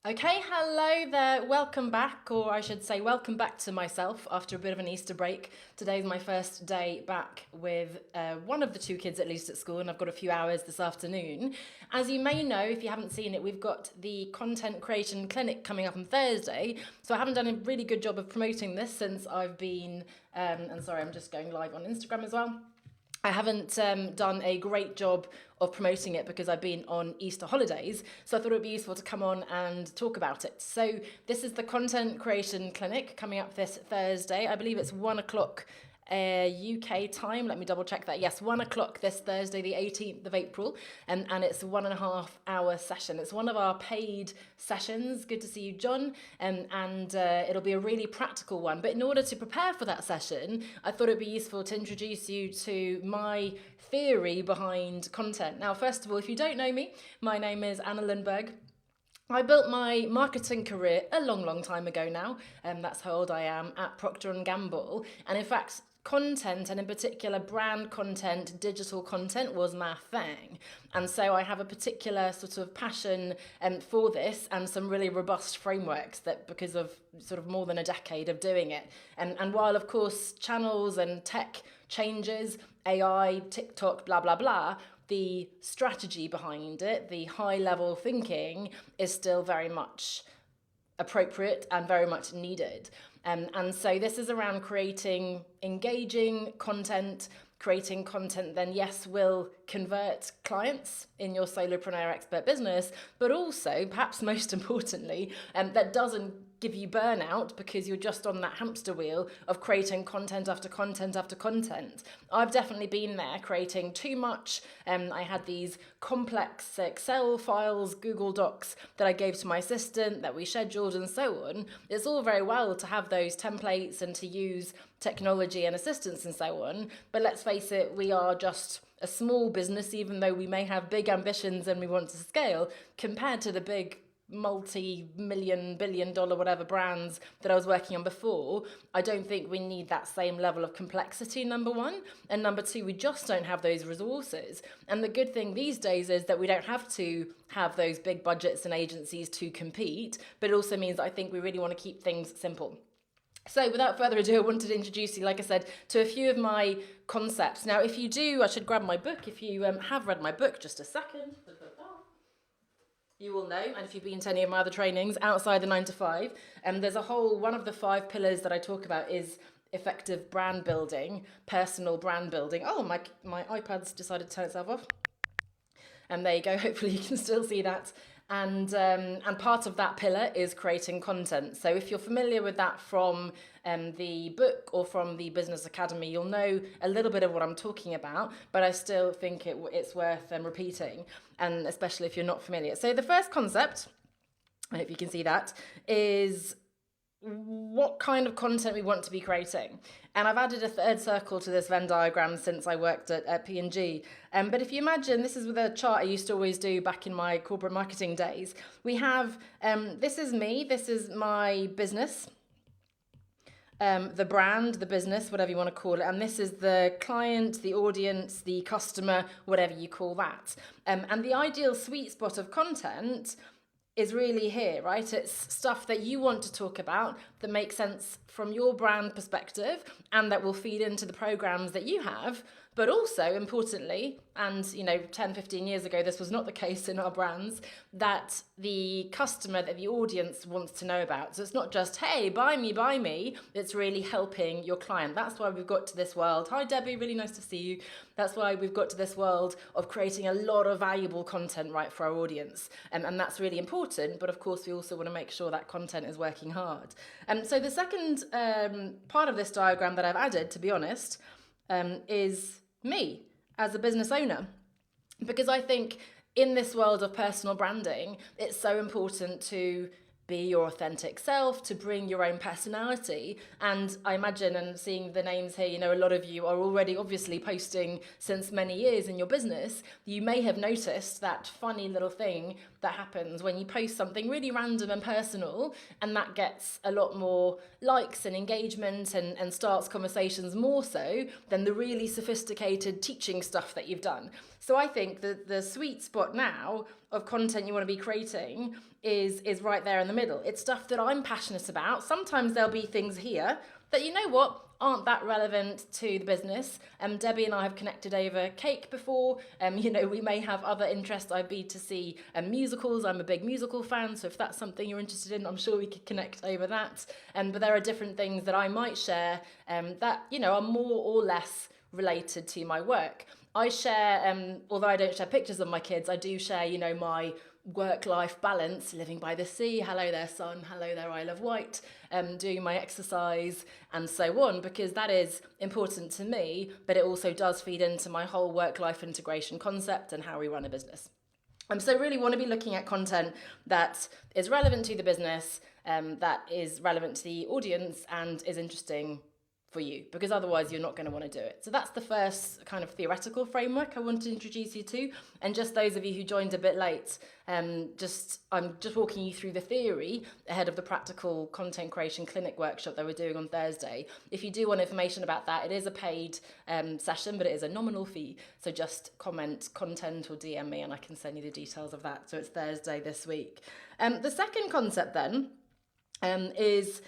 Okay, hello there. Welcome back, or I should say, welcome back to myself after a bit of an Easter break. Today's my first day back with one of the two kids, at least at school, and I've got a few hours this afternoon. As you may know, if you haven't seen it, we've got the Content Creation Clinic coming up on Thursday. So I haven't done a really good job of promoting this since I've been, and sorry, I'm just going live on Instagram as well. I haven't done a great job of promoting it because I've been on Easter holidays. So I thought it would be useful to come on and talk about it. So this is the Content Creation Clinic coming up this Thursday. I believe it's 1 o'clock UK time. Let me double check that. Yes, 1 o'clock this Thursday, the 18th of April, and it's a 1.5 hour session. It's one of our paid sessions. Good to see you, John. And it'll be a really practical one. But in order to prepare for that session, I thought it'd be useful to introduce you to my theory behind content. Now, first of all, if you don't know me, my name is Anna Lundberg. I built my marketing career a long time ago now, and that's how old I am, at Procter and Gamble. And in fact, content, and in particular brand content, digital content, was my thing. And so I have a particular sort of passion for this, and some really robust frameworks that, because of sort of more than a decade of doing it. And while of course channels and tech changes, AI, TikTok, blah blah blah, the strategy behind it, the high level thinking, is still very much appropriate and very much needed. And so this is around creating engaging content, creating content then, yes, will convert clients in your solopreneur expert business, but also, perhaps most importantly, that doesn't give you burnout because you're just on that hamster wheel of creating content after content after content. I've definitely been there, creating too much. I had these complex Excel files, Google Docs that I gave to my assistant that we scheduled and so on. It's all very well to have those templates and to use technology and assistance and so on, but let's face it, we are just a small business, even though we may have big ambitions and we want to scale, compared to the big multi-million, billion-dollar, whatever brands that I was working on before. I don't think we need that same level of complexity, number one. And number two, we just don't have those resources. And the good thing these days is that we don't have to have those big budgets and agencies to compete, but it also means that I think we really want to keep things simple. So without further ado, I wanted to introduce you, like I said, to a few of my concepts. Now, if you do, I should grab my book. If you have read my book, just a second. You will know, and if you've been to any of my other trainings outside the 9 to 5, there's a whole, one of the 5 pillars that I talk about is effective brand building, personal brand building. Oh, my iPad's decided to turn itself off. And there you go, hopefully you can still see that. And part of that pillar is creating content. So if you're familiar with that from the book or from the Business Academy, you'll know a little bit of what I'm talking about, but I still think it's worth repeating, and especially if you're not familiar. So the first concept, I hope you can see that, is what kind of content we want to be creating. And I've added a third circle to this Venn diagram since I worked at P&G. But if you imagine, this is with a chart I used to always do back in my corporate marketing days. We have, this is me, this is my business, the brand, the business, whatever you want to call it. And this is the client, the audience, the customer, whatever you call that. And the ideal sweet spot of content is really here, right? It's stuff that you want to talk about that makes sense from your brand perspective and that will feed into the programs that you have. But also, importantly, and 10, 15 years ago, this was not the case in our brands, that the customer, that the audience wants to know about. So it's not just, hey, buy me. It's really helping your client. That's why we've got to this world. Hi, Debbie, really nice to see you. That's why we've got to this world of creating a lot of valuable content, right, for our audience. And that's really important. But of course, we also want to make sure that content is working hard. So the second part of this diagram that I've added, to be honest, is me as a business owner, because I think in this world of personal branding, it's so important to be your authentic self, to bring your own personality. And I imagine, and seeing the names here, a lot of you are already obviously posting since many years in your business. You may have noticed that funny little thing that happens when you post something really random and personal, and that gets a lot more likes and engagement and starts conversations more so than the really sophisticated teaching stuff that you've done. So I think that the sweet spot now of content you want to be creating is right there in the middle. It's stuff that I'm passionate about. Sometimes there'll be things here that, you know what, aren't that relevant to the business. Debbie and I have connected over cake before. We may have other interests. I'd be to see musicals. I'm a big musical fan, so if that's something you're interested in, I'm sure we could connect over that. But there are different things that I might share that, are more or less related to my work. I share, although I don't share pictures of my kids, I do share, my work-life balance, living by the sea, hello there sun, hello there Isle of Wight, doing my exercise and so on, because that is important to me, but it also does feed into my whole work-life integration concept and how we run a business. So really want to be looking at content that is relevant to the business, that is relevant to the audience and is interesting for you, because otherwise you're not going to want to do it. So that's the first kind of theoretical framework I want to introduce you to. And just those of you who joined a bit late, I'm just walking you through the theory ahead of the practical content creation clinic workshop that we're doing on Thursday. If you do want information about that, it is a paid session, but it is a nominal fee. So just comment content or DM me and I can send you the details of that. So it's Thursday this week. The second concept then is,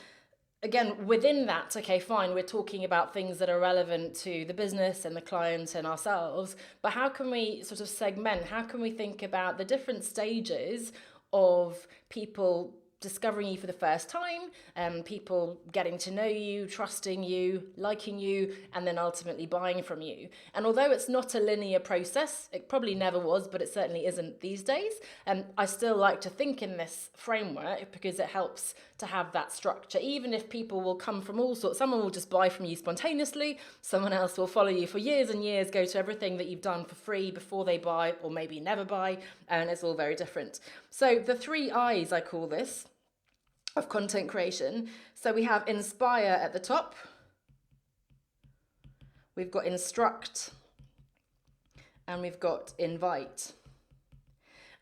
again, within that, okay, fine, we're talking about things that are relevant to the business and the client and ourselves, but how can we sort of segment, how can we think about the different stages of people discovering you for the first time, people getting to know you, trusting you, liking you, and then ultimately buying from you. And although it's not a linear process, it probably never was, but it certainly isn't these days, I still like to think in this framework because it helps to have that structure. Even if people will come from all sorts, someone will just buy from you spontaneously, someone else will follow you for years and years, go to everything that you've done for free before they buy, or maybe never buy, and it's all very different. So the 3 I's, I call this, of content creation. So we have inspire at the top, we've got instruct, and we've got invite.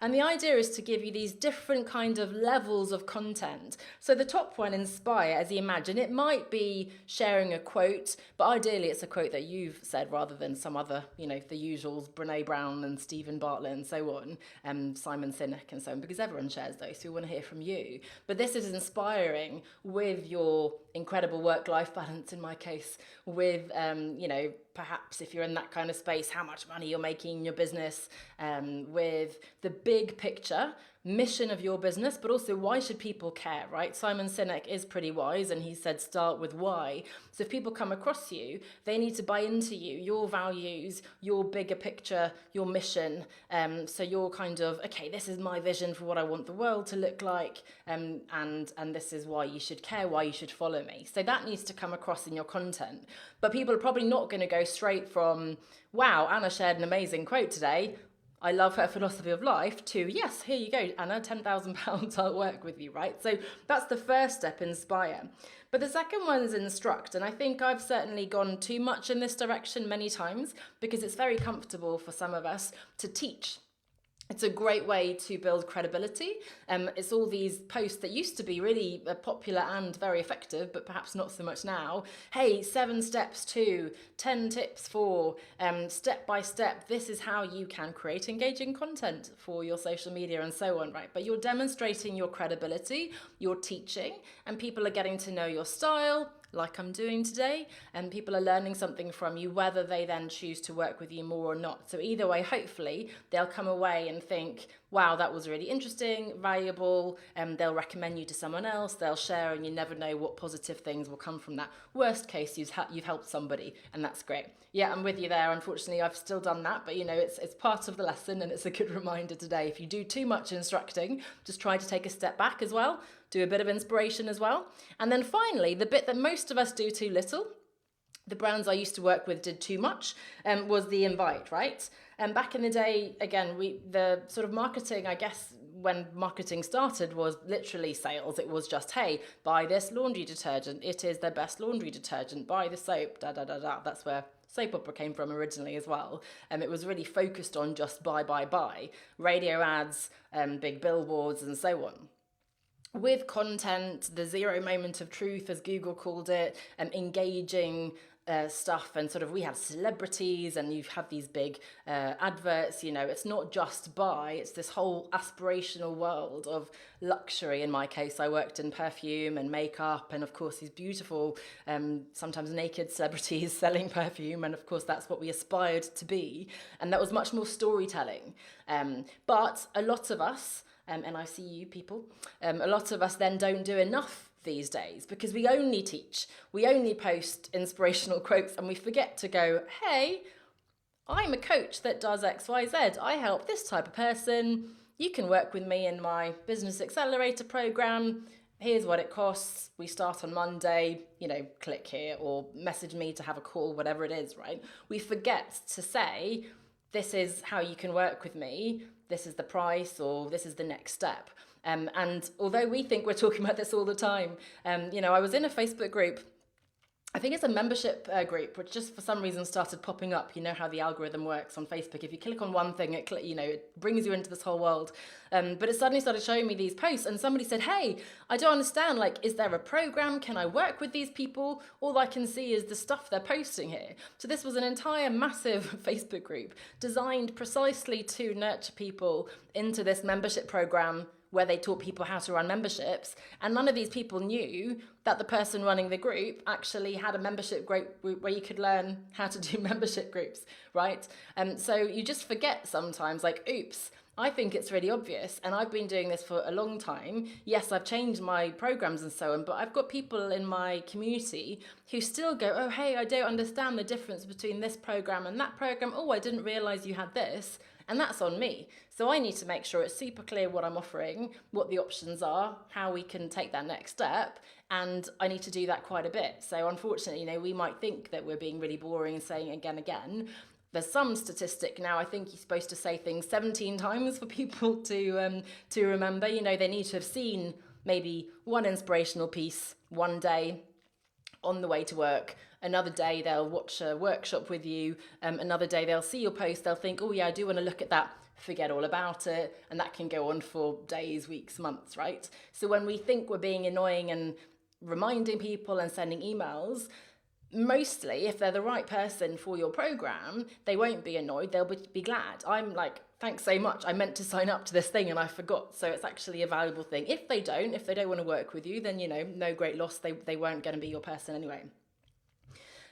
And the idea is to give you these different kind of levels of content. So the top one, inspire, as you imagine, it might be sharing a quote, but ideally it's a quote that you've said rather than some other, the usuals, Brene Brown and Stephen Bartlett and so on, Simon Sinek and so on, because everyone shares those, so we want to hear from you. But this is inspiring with your incredible work-life balance, in my case, with, perhaps if you're in that kind of space, how much money you're making in your business, with the big picture mission of your business, but also why should people care, right? Simon Sinek is pretty wise and he said start with why. So if people come across you, they need to buy into you, your values, your bigger picture, your mission. So you're kind of, okay, this is my vision for what I want the world to look like, and this is why you should care, why you should follow me. So that needs to come across in your content. But people are probably not going to go straight from, wow, Anna shared an amazing quote today, I love her philosophy of life, to, yes, here you go, Anna, £10,000, I'll work with you, right? So that's the first step, inspire. But the second one is instruct. And I think I've certainly gone too much in this direction many times because it's very comfortable for some of us to teach. It's a great way to build credibility. It's all these posts that used to be really popular and very effective, but perhaps not so much now. Hey, 7 steps to, 10 tips for, step by step, this is how you can create engaging content for your social media and so on, right? But you're demonstrating your credibility, you're teaching, and people are getting to know your style, like I'm doing today, and people are learning something from you, whether they then choose to work with you more or not. So either way, hopefully they'll come away and think, wow, that was really interesting, valuable, and they'll recommend you to someone else, they'll share, and you never know what positive things will come from that. Worst case, you've helped somebody, and that's great. Yeah, I'm with you there. Unfortunately, I've still done that, but it's part of the lesson, and it's a good reminder today. If you do too much instructing, just try to take a step back as well, do a bit of inspiration as well. And then finally, the bit that most of us do too little, the brands I used to work with did too much, was the invite, right? And back in the day, again, the sort of marketing, I guess, when marketing started was literally sales. It was just, hey, buy this laundry detergent. It is the best laundry detergent. Buy the soap, da, da, da, da. That's where soap opera came from originally as well. It was really focused on just buy, buy, buy. Radio ads, big billboards and so on. With content, the 0 moment of truth, as Google called it, engaging stuff, and sort of we have celebrities and you have these big adverts. It's not just buy, it's this whole aspirational world of luxury. In my case, I worked in perfume and makeup, and of course these beautiful sometimes naked celebrities selling perfume, and of course that's what we aspired to be, and that was much more storytelling. But a lot of us, and I see you people, a lot of us then don't do enough these days, because we only teach, we only post inspirational quotes, and we forget to go, hey, I'm a coach that does XYZ. I help this type of person. You can work with me in my business accelerator program. Here's what it costs. We start on Monday, click here or message me to have a call, whatever it is, right? We forget to say, this is how you can work with me. This is the price, or this is the next step. And although we think we're talking about this all the time, I was in a Facebook group. I think it's a membership group, which just for some reason started popping up. You know how the algorithm works on Facebook. If you click on one thing, it brings you into this whole world. But it suddenly started showing me these posts, and somebody said, hey, I don't understand. Is there a program? Can I work with these people? All I can see is the stuff they're posting here. So this was an entire massive Facebook group designed precisely to nurture people into this membership program, where they taught people how to run memberships. And none of these people knew that the person running the group actually had a membership group where you could learn how to do membership groups, right? So you just forget sometimes, oops, I think it's really obvious. And I've been doing this for a long time. Yes, I've changed my programs and so on, but I've got people in my community who still go, oh, hey, I don't understand the difference between this program and that program. Oh, I didn't realize you had this. And that's on me. So I need to make sure it's super clear what I'm offering, what the options are, how we can take that next step. And I need to do that quite a bit. So unfortunately, we might think that we're being really boring and saying again. There's some statistic now, I think you're supposed to say things 17 times for people to remember. They need to have seen maybe one inspirational piece one day on the way to work. Another day they'll watch a workshop with you. Another day they'll see your post, they'll think, oh yeah, I do want to look at that, forget all about it. And that can go on for days, weeks, months, right? So when we think we're being annoying and reminding people and sending emails, mostly if they're the right person for your program, they won't be annoyed, they'll be glad. I'm like, thanks so much, I meant to sign up to this thing and I forgot. So it's actually a valuable thing. If they don't want to work with you, then no great loss, they weren't going to be your person anyway.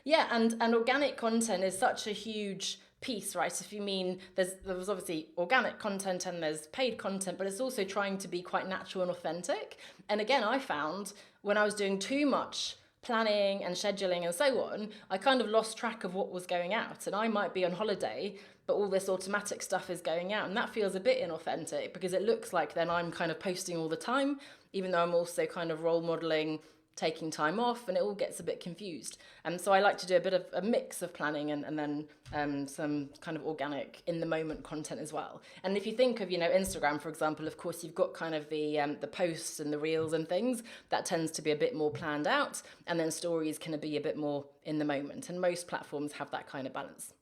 Yeah, and organic content is such a huge piece, right? If you mean, there was obviously organic content and there's paid content, but it's also trying to be quite natural and authentic. And again, I found when I was doing too much planning and scheduling and so on, I kind of lost track of what was going out. And I might be on holiday, but all this automatic stuff is going out. And that feels a bit inauthentic, because it looks like then I'm kind of posting all the time, even though I'm also kind of role modeling, taking time off, and it all gets a bit confused. And so I like to do a bit of a mix of planning and then some kind of organic in the moment content as well. And if you think of, Instagram, for example, of course, you've got kind of the posts and the reels and things that tends to be a bit more planned out. And then stories can be a bit more in the moment. And most platforms have that kind of balance.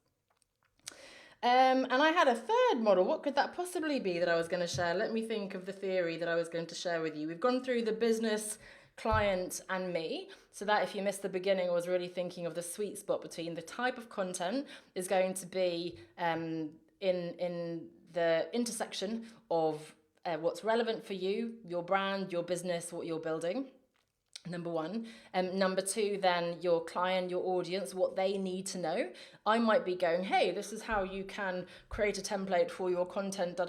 And I had a third model. What could that possibly be that I was going to share? Let me think of the theory that I was going to share with you. We've gone through the business, client and me, so that if you missed the beginning, I was really thinking of the sweet spot between the type of content is going to be in the intersection of what's relevant for you, your brand, your business, what you're building. Number one. Number two, then your client, your audience, what they need to know. I might be going, hey, this is how you can create a template for your content,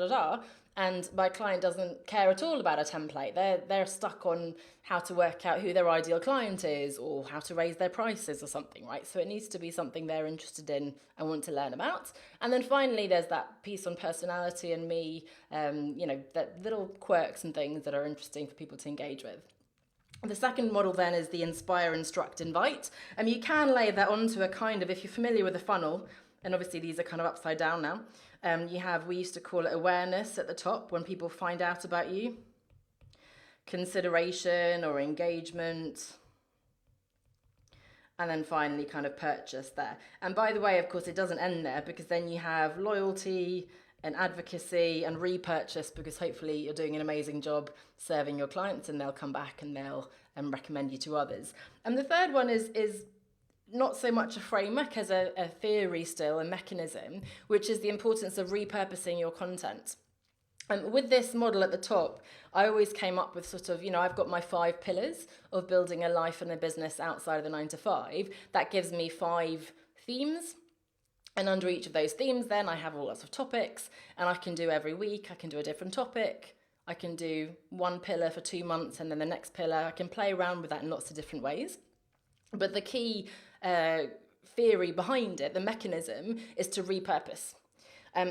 and my client doesn't care at all about a template. They're stuck on how to work out who their ideal client is or how to raise their prices or something, right? So it needs to be something they're interested in and want to learn about. And then finally, there's that piece on personality and me, that little quirks and things that are interesting for people to engage with. The second model then is the inspire, instruct, invite. And you can lay that onto a kind of, if you're familiar with the funnel, and obviously these are kind of upside down now, we used to call it awareness at the top, when people find out about you, consideration or engagement, and then finally kind of purchase there. And by the way, of course, it doesn't end there, because then you have loyalty and advocacy and repurchase, because hopefully you're doing an amazing job serving your clients and they'll come back and they'll recommend you to others. And the third one is not so much a framework as a theory still, a mechanism, which is the importance of repurposing your content. And with this model at the top, I always came up with sort of, I've got my 5 pillars of building a life and a business outside of the 9 to 5. That gives me 5 themes. And under each of those themes, then I have all lots of topics, and I can do every week, I can do a different topic. I can do one pillar for 2 months and then the next pillar. I can play around with that in lots of different ways. But the key theory behind it, the mechanism, is to repurpose.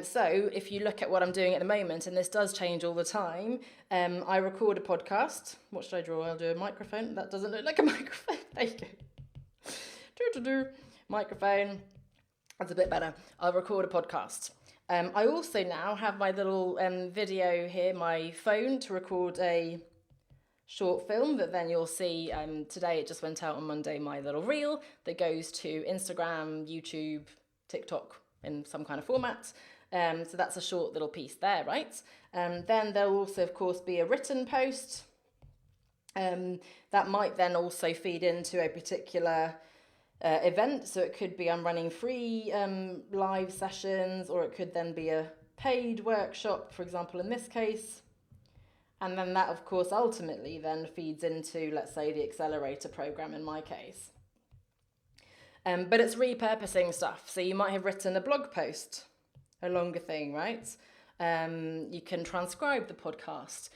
So if you look at what I'm doing at the moment, and this does change all the time, I record a podcast. What should I draw? I'll do a microphone. That doesn't look like a microphone. There you go. Microphone. That's a bit better. I'll record a podcast. I also now have my little video here, my phone, to record a short film that then you'll see. Today it just went out on Monday, my little reel that goes to Instagram, YouTube, TikTok in some kind of format. So that's a short little piece there, right? Then there'll also, of course, be a written post. That might then also feed into a particular event. So it could be I'm running free live sessions, or it could then be a paid workshop, for example, in this case. And then that, of course, ultimately then feeds into, let's say, the accelerator program in my case. But it's repurposing stuff. So you might have written a blog post, a longer thing, right? You can transcribe the podcast.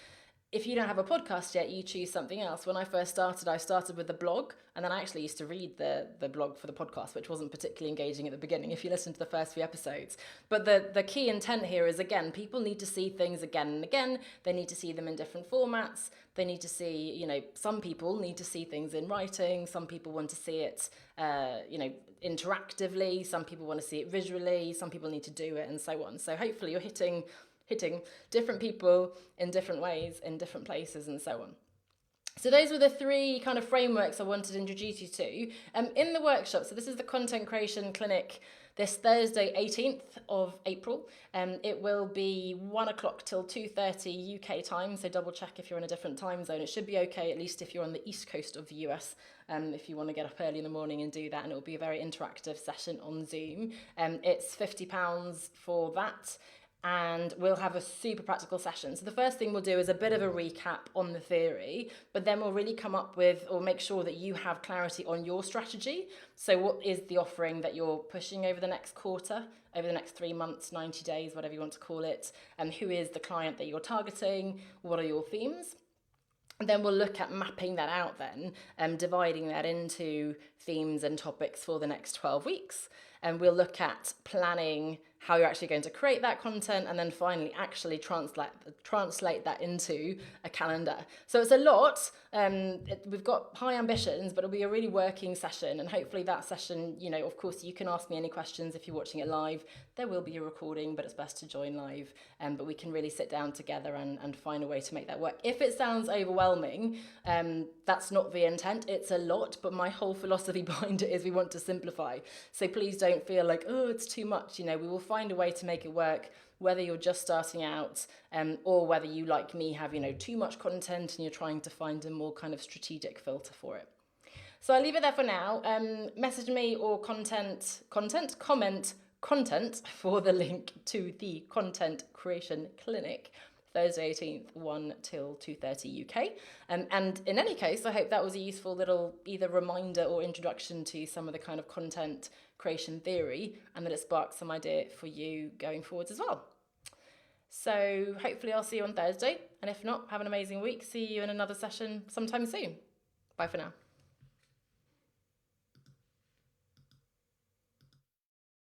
If you don't have a podcast yet, you choose something else. When I first started, I started with the blog, and then I actually used to read the blog for the podcast, which wasn't particularly engaging at the beginning if you listen to the first few episodes. But the key intent here is, again, people need to see things again and again. They need to see them in different formats. They need to see, some people need to see things in writing. Some people want to see it, interactively. Some people want to see it visually. Some people need to do it, and so on. So hopefully you're hitting different people in different ways, in different places, and so on. So those were the 3 kind of frameworks I wanted to introduce you to. In the workshop, so this is the Content Creation Clinic this Thursday, 18th of April. It will be 1 o'clock till 2:30 UK time, so double check if you're in a different time zone. It should be okay, at least if you're on the east coast of the US, if you want to get up early in the morning and do that, and it will be a very interactive session on Zoom. It's £50 for that. And we'll have a super practical session. So the first thing we'll do is a bit of a recap on the theory, but then we'll really come up with, or make sure that you have clarity on your strategy. So what is the offering that you're pushing over the next quarter, over the next 3 months, 90 days, whatever you want to call it, and who is the client that you're targeting, what are your themes? And then we'll look at mapping that out then, and dividing that into themes and topics for the next 12 weeks. And we'll look at planning how you're actually going to create that content, and then finally actually translate that into a calendar. So it's a lot. We've got high ambitions, but it'll be a really working session. And hopefully that session, of course, you can ask me any questions if you're watching it live. There will be a recording, but it's best to join live. But we can really sit down together and find a way to make that work. If it sounds overwhelming, that's not the intent. It's a lot, but my whole philosophy behind it is we want to simplify. So please don't feel like, oh, it's too much. We will find a way to make it work, whether you're just starting out or whether you, like me, have too much content and you're trying to find a more kind of strategic filter for it. So I'll leave it there for now. Message me or comment content for the link to the Content Creation Clinic, Thursday 18th, 1 till 2:30 UK. And in any case, I hope that was a useful little either reminder or introduction to some of the kind of content creation theory, and that it sparked some idea for you going forwards as well. So hopefully I'll see you on Thursday, and if not, have an amazing week. See you in another session sometime soon. Bye for now.